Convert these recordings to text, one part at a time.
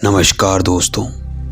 नमस्कार दोस्तों,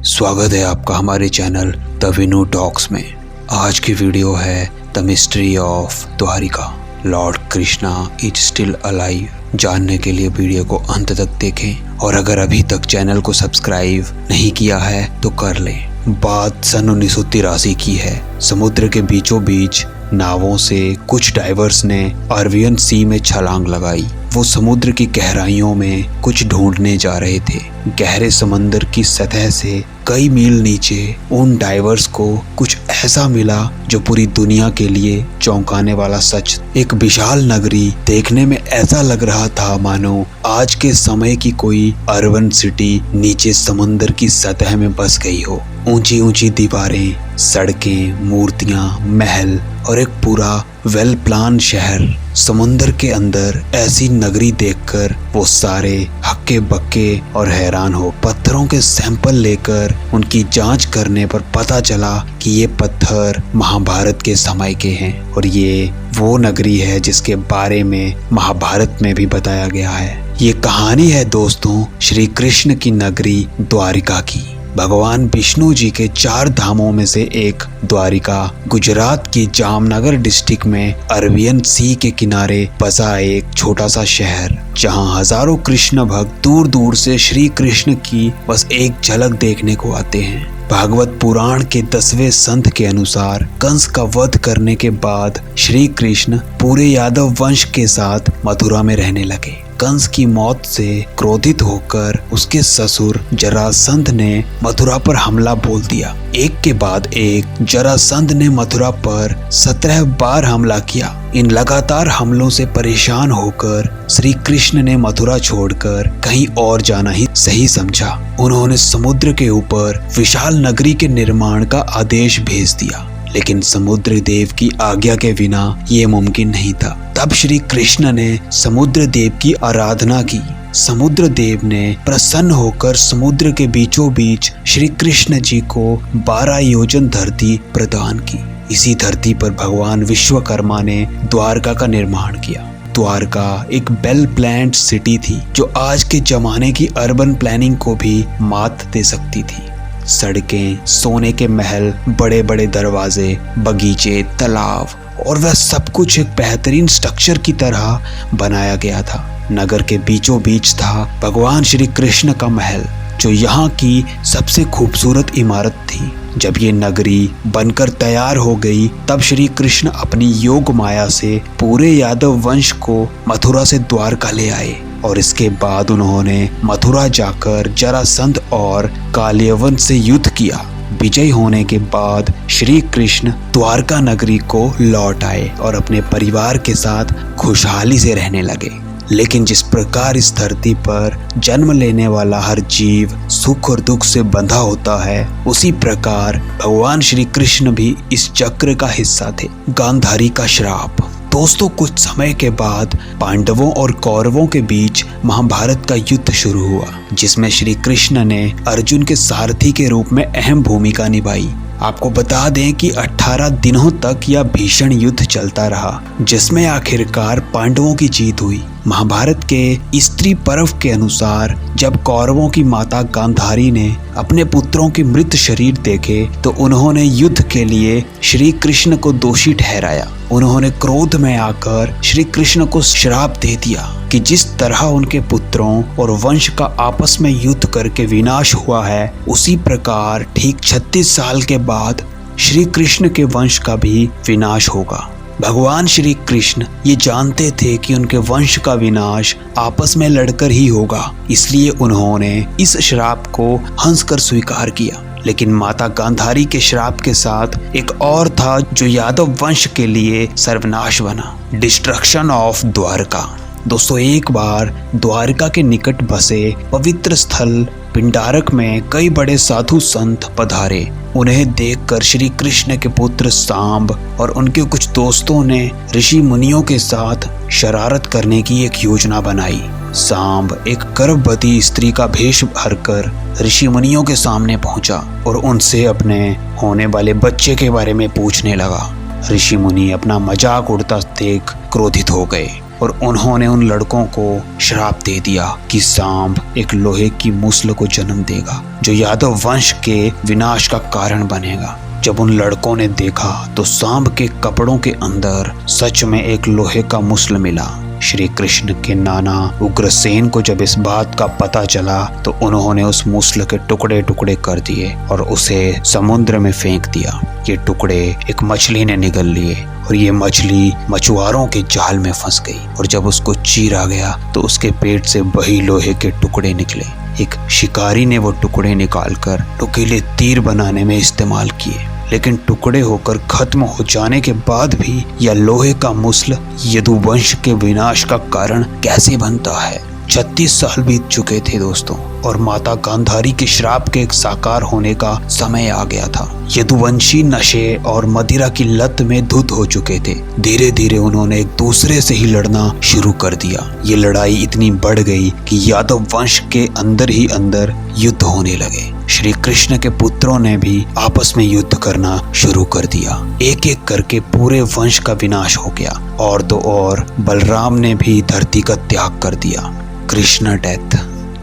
स्वागत है आपका हमारे चैनल द विनू टॉक्स में। आज की वीडियो है the mystery of Dwarka, Lord Krishna is still alive. जानने के लिए वीडियो को अंत तक देखें और अगर अभी तक चैनल को सब्सक्राइब नहीं किया है तो कर लें। बात सन 1983 की है। समुद्र के बीचों बीच नावों से कुछ डाइवर्स ने अरबियन सी में छलांग लगाई। वो समुद्र की गहराइयों में कुछ ढूंढने जा रहे थे। गहरे समंदर की सतह से कई मील नीचे उन डाइवर्स को कुछ ऐसा मिला जो पूरी दुनिया के लिए चौंकाने वाला सच। एक विशाल नगरी देखने में ऐसा लग रहा था मानो आज के समय की कोई अर्बन सिटी नीचे समंदर की सतह में बस गई हो। ऊंची ऊंची दीवारें, सड़कें, मूर्तियां, महल और एक पूरा वेल प्लान शहर। समुंदर के अंदर ऐसी नगरी देखकर वो सारे हक्के बक्के और हैरान हो। पत्थरों के सैंपल लेकर उनकी जांच करने पर पता चला कि ये पत्थर महाभारत के समय के हैं और ये वो नगरी है जिसके बारे में महाभारत में भी बताया गया है। ये कहानी है दोस्तों श्री कृष्ण की नगरी द्वारिका की। भगवान विष्णु जी के 4 धामों में से एक द्वारिका गुजरात की जामनगर डिस्ट्रिक्ट में अरबियन सी के किनारे बसा एक छोटा सा शहर, जहां हजारों कृष्ण भक्त दूर दूर से श्री कृष्ण की बस एक झलक देखने को आते हैं। भागवत पुराण के 10वें संत के अनुसार कंस का वध करने के बाद श्री कृष्ण पूरे यादव वंश के साथ मथुरा में रहने लगे। कंस की मौत से क्रोधित होकर उसके ससुर जरासंध ने मथुरा पर हमला बोल दिया। एक के बाद एक जरासंध ने मथुरा पर 17 बार हमला किया। इन लगातार हमलों से परेशान होकर श्री कृष्ण ने मथुरा छोड़कर कहीं और जाना ही सही समझा। उन्होंने समुद्र के ऊपर विशाल नगरी के निर्माण का आदेश भेज दिया, लेकिन समुद्र देव की आज्ञा के बिना ये मुमकिन नहीं था। तब श्री कृष्ण ने समुद्र देव की आराधना की। समुद्र देव ने प्रसन्न होकर समुद्र के बीचों बीच श्री कृष्ण जी को 12 योजन धरती प्रदान की। इसी धरती पर भगवान विश्वकर्मा ने द्वारका का निर्माण किया। द्वारका एक वेल प्लान्ड सिटी थी जो आज के जमाने की अर्बन प्लानिंग को भी मात दे सकती थी। सड़कें, सोने के महल, बड़े बड़े दरवाजे, बगीचे, तालाब और वह सब कुछ एक बेहतरीन स्ट्रक्चर की तरह बनाया गया था। नगर के बीचों बीच था भगवान श्री कृष्ण का महल, जो यहाँ की सबसे खूबसूरत इमारत थी। जब ये नगरी बनकर तैयार हो गई तब श्री कृष्ण अपनी योग माया से पूरे यादव वंश को मथुरा से द्वारका ले आए और इसके बाद उन्होंने मथुरा जाकर जरासंध और कालियवंश से युद्ध किया। विजय होने के बाद श्री कृष्ण द्वारका नगरी को लौट आए और अपने परिवार के साथ खुशहाली से रहने लगे। लेकिन जिस प्रकार इस धरती पर जन्म लेने वाला हर जीव सुख और दुख से बंधा होता है, उसी प्रकार भगवान श्री कृष्ण भी इस चक्र का हिस्सा थे। गांधारी का श्राप। दोस्तों, कुछ समय के बाद पांडवों और कौरवों के बीच महाभारत का युद्ध शुरू हुआ, जिसमें श्री कृष्ण ने अर्जुन के सारथी के रूप में अहम भूमिका निभाई। आपको बता दें कि 18 दिनों तक यह भीषण युद्ध चलता रहा, जिसमें आखिरकार पांडवों की जीत हुई। महाभारत के स्त्री पर्व के अनुसार जब कौरवों की माता गांधारी ने अपने पुत्रों के मृत शरीर देखे तो उन्होंने युद्ध के लिए श्री कृष्ण को दोषी ठहराया। उन्होंने क्रोध में आकर श्री कृष्ण को श्राप दे दिया कि जिस तरह उनके पुत्रों और वंश का आपस में युद्ध करके विनाश हुआ है, उसी प्रकार ठीक 36 साल के बाद श्री कृष्ण के वंश का भी विनाश होगा। भगवान श्री कृष्ण ये जानते थे कि उनके वंश का विनाश आपस में लड़कर ही होगा, इसलिए उन्होंने इस श्राप को हंसकर स्वीकार किया। लेकिन माता गांधारी के श्राप के साथ एक और था जो यादव वंश के लिए सर्वनाश बना, डिस्ट्रक्शन ऑफ द्वारका। दोस्तों, एक बार द्वारका के निकट बसे पवित्र स्थल पिंडारक में कई बड़े साधु संत पधारे। उन्हें देखकर श्री कृष्ण के पुत्र सांब और उनके कुछ दोस्तों ने ऋषि मुनियों के साथ शरारत करने की एक योजना बनाई। सांब एक गर्भवती स्त्री का भेष भरकर ऋषि मुनियों के सामने पहुंचा और उनसे अपने होने वाले बच्चे के बारे में पूछने लगा। ऋषि मुनि अपना मजाक उड़ता देख क्रोधित हो गए और उन्होंने उन लड़कों को श्राप दे दिया कि सांब एक लोहे की मूसल को जन्म देगा जो यादव वंश के विनाश का कारण बनेगा। जब उन लड़कों ने देखा तो सांब के कपड़ों के अंदर सच में एक लोहे का मूसल मिला। श्री कृष्ण के नाना उग्रसेन को जब इस बात का पता चला तो उन्होंने उस मूसल के टुकड़े टुकड़े कर दिए और उसे समुद्र में फेंक दिया। ये टुकड़े एक मछली ने निगल लिए और ये मछली मछुआरों के जाल में फंस गई और जब उसको चीरा गया तो उसके पेट से वही लोहे के टुकड़े निकले। एक शिकारी ने वो टुकड़े निकालकर नुकीले तीर बनाने में इस्तेमाल किए, लेकिन टुकड़े होकर खत्म हो जाने के बाद भी यह लोहे का मूसल यदुवंश के विनाश का कारण कैसे बनता है। 36 साल बीत चुके थे दोस्तों और माता गांधारी के श्राप के एक साकार होने का समय आ गया था। यदुवंशी नशे और मदिरा की लत में धुत हो चुके थे। धीरे धीरे उन्होंने एक दूसरे से ही लड़ना शुरू कर दिया। ये लड़ाई इतनी बढ़ गई कि यादव वंश के अंदर ही अंदर युद्ध होने लगे। श्री कृष्ण के पुत्रों ने भी आपस में युद्ध करना शुरू कर दिया। एक एक करके पूरे वंश का विनाश हो गया और तो और बलराम ने भी धरती का त्याग कर दिया। कृष्ण डेथ।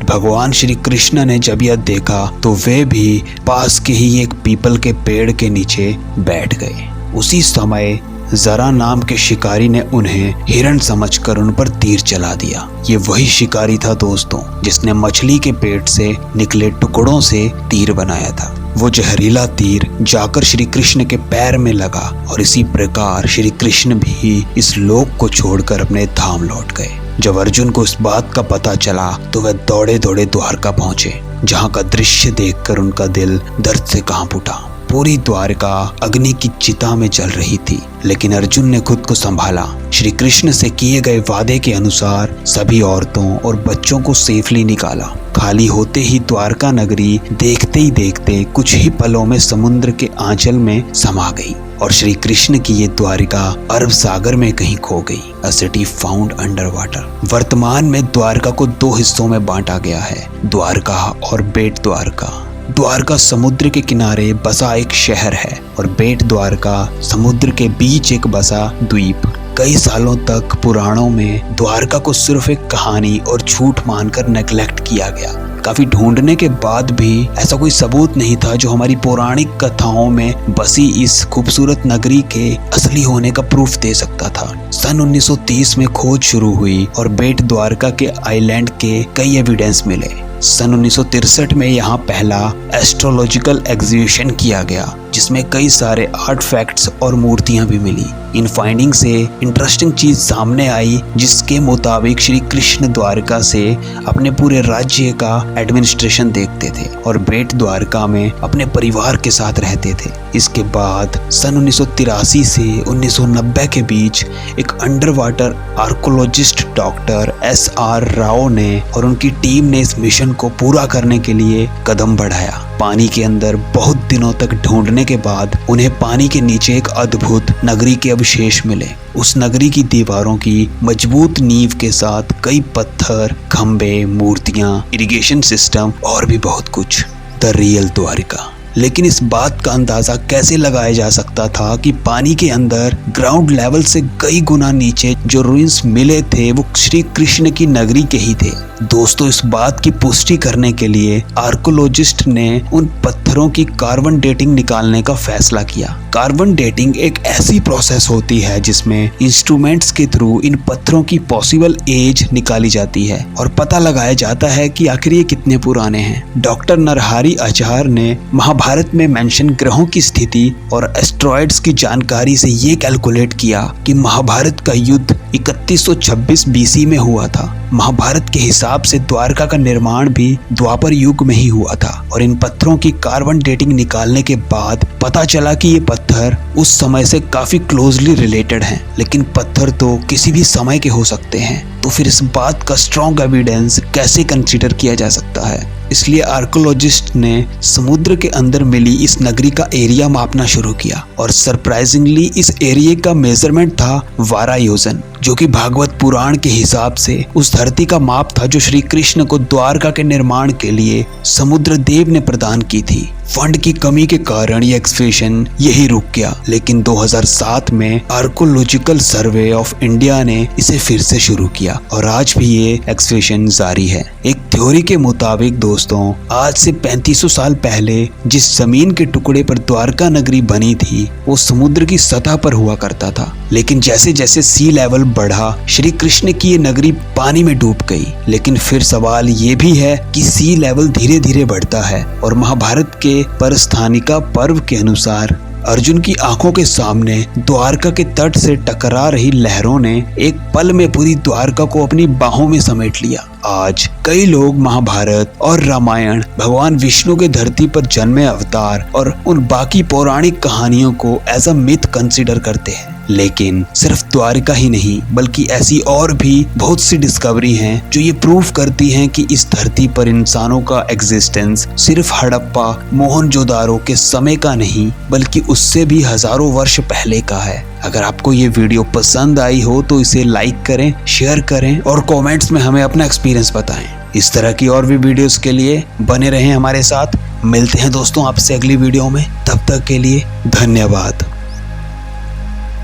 भगवान श्री कृष्ण ने जब यह देखा तो वे भी पास के ही एक पीपल के पेड़ के नीचे बैठ गए। उसी समय जरा नाम के शिकारी ने उन्हें हिरण समझकर उन पर तीर चला दिया। ये वही शिकारी था दोस्तों जिसने मछली के पेट से निकले टुकड़ों से तीर बनाया था। वो जहरीला तीर जाकर श्री कृष्ण के पैर में लगा और इसी प्रकार श्री कृष्ण भी इस लोक को छोड़कर अपने धाम लौट गए। जब अर्जुन को इस बात का पता चला तो वह दौड़े दौड़े द्वारका पहुंचे, जहां का दृश्य देखकर उनका दिल दर्द से कांप उठा। पूरी द्वारका अग्नि की चिता में जल रही थी, लेकिन अर्जुन ने खुद को संभाला। श्री कृष्ण से किए गए वादे के अनुसार सभी औरतों और बच्चों को सेफली निकाला। खाली होते ही द्वारका नगरी देखते ही देखते कुछ ही पलों में समुद्र के आंचल में समा गई और श्री कृष्ण की ये द्वारिका अरब सागर में कहीं खो गई। अ सिटी फाउंड अंडर वाटर। वर्तमान में द्वारका को 2 हिस्सों में बांटा गया है, द्वारका और बेट द्वारका। द्वारका समुद्र के किनारे बसा एक शहर है और बेट द्वारका समुद्र के बीच एक बसा द्वीप। कई सालों तक पुराणों में द्वारका को सिर्फ एक कहानी और झूठ मानकर नेग्लेक्ट किया गया। काफी ढूंढने के बाद भी ऐसा कोई सबूत नहीं था जो हमारी पौराणिक कथाओं में बसी इस खूबसूरत नगरी के असली होने का प्रूफ दे सकता था। सन 1930 में खोज शुरू हुई और बेट द्वारका के आइलैंड के कई एविडेंस मिले। सन 1963 में यहाँ पहला एस्ट्रोलॉजिकल एग्जीबिशन किया गया जिसमें कई सारे आर्टफैक्ट्स और मूर्तियां भी मिली। इन फाइंडिंग से इंटरेस्टिंग चीज सामने आई जिसके मुताबिक श्री कृष्ण द्वारका से अपने पूरे राज्य का एडमिनिस्ट्रेशन देखते थे और बेट द्वारका में अपने परिवार के साथ रहते थे। इसके बाद सन 1983 से 1990 के बीच एक under water archaeologist doctor SR Rao ने और उनकी टीम ने इस मिशन को पूरा करने के लिए कदम बढ़ाया। पानी के अंदर बहुत दिनों तक ढूंढने के बाद उन्हें पानी के नीचे एक अद्भुत नगरी के अवशेष मिले। उस नगरी की दीवारों की मजबूत नींव के साथ कई पत्थर, खंबे, मूर्तियां, इरिगेशन सिस्टम और भी बहुत कुछ। The real Dwarka. लेकिन इस बात का अंदाजा कैसे लगाया जा सकता था कि पानी के अंदर ग्राउंड लेवल से कई गुना नीचे जो रुइंस मिले थे वो श्री कृष्ण की नगरी के ही थे। दोस्तों, इस बात की पुष्टि करने के लिए आर्कोलॉजिस्ट ने उन पत्थरों की कार्बन डेटिंग निकालने का फैसला किया। कार्बन डेटिंग एक ऐसी प्रोसेस होती है जिसमें इंस्ट्रूमेंट्स के थ्रू इन पत्थरों की पॉसिबल एज निकाली जाती है और पता लगाया जाता है कि आखिर ये कितने पुराने हैं। डॉक्टर नरहरि आचार्य ने महाभारत में मेंशन ग्रहों की स्थिति और एस्ट्रॉइड्स की जानकारी से ये कैलकुलेट किया कि महाभारत का युद्ध 3126 BC में हुआ था। महाभारत के हिसाब से द्वारका का निर्माण भी द्वापर युग में ही हुआ था और इन पत्थरों की कार्बन डेटिंग निकालने के बाद पता चला कि ये पत्थर उस समय से काफी क्लोजली रिलेटेड हैं। लेकिन पत्थर तो किसी भी समय के हो सकते हैं, तो फिर इस बात का स्ट्रॉन्ग एविडेंस कैसे कंसीडर किया जा सकता है? इसलिए आर्कोलॉजिस्ट ने समुद्र के अंदर मिली इस नगरी का एरिया मापना शुरू किया और सरप्राइजिंगली इस एरिया का मेजरमेंट था 12 योजन, जो कि भागवत पुराण के हिसाब से उस धरती का माप था जो श्री कृष्ण को द्वारका के निर्माण के लिए समुद्र देव ने प्रदान की थी। फंड की कमी के कारण ये एक्सकवेशन यही रुक गया, लेकिन 2007 में आर्कोलॉजिकल सर्वे ऑफ इंडिया ने इसे फिर से शुरू किया और आज भी ये एक्सकवेशन जारी है। एक थ्योरी के मुताबिक दोस्तों, आज से 3500 साल पहले जिस जमीन के टुकड़े पर द्वारका नगरी बनी थी वो समुद्र की सतह पर हुआ करता था, लेकिन जैसे जैसे सी लेवल बढ़ा श्री कृष्ण की ये नगरी पानी में डूब गई। लेकिन फिर सवाल ये भी है कि सी लेवल धीरे धीरे बढ़ता है और महाभारत के परस्थानिका पर्व के अनुसार अर्जुन की आंखों के सामने द्वारका के तट से टकरा रही लहरों ने एक पल में पूरी द्वारका को अपनी बाहों में समेट लिया। आज कई लोग महाभारत और रामायण भगवान विष्णु के धरती पर जन्मे अवतार और उन बाकी पौराणिक कहानियों को एज अ मिथ कंसीडर करते हैं, लेकिन सिर्फ द्वारका ही नहीं बल्कि ऐसी और भी बहुत सी डिस्कवरी हैं जो ये प्रूफ करती हैं कि इस धरती पर इंसानों का एग्जिस्टेंस सिर्फ हड़प्पा मोहनजोदारो के समय का नहीं बल्कि उससे भी हजारों वर्ष पहले का है। अगर आपको ये वीडियो पसंद आई हो तो इसे लाइक करें, शेयर करें और कमेंट्स में हमें अपना एक्सपीरियंस बताएं। इस तरह की और भी वीडियोस के लिए बने रहें हमारे साथ। मिलते हैं दोस्तों आपसे अगली वीडियो में, तब तक के लिए धन्यवाद।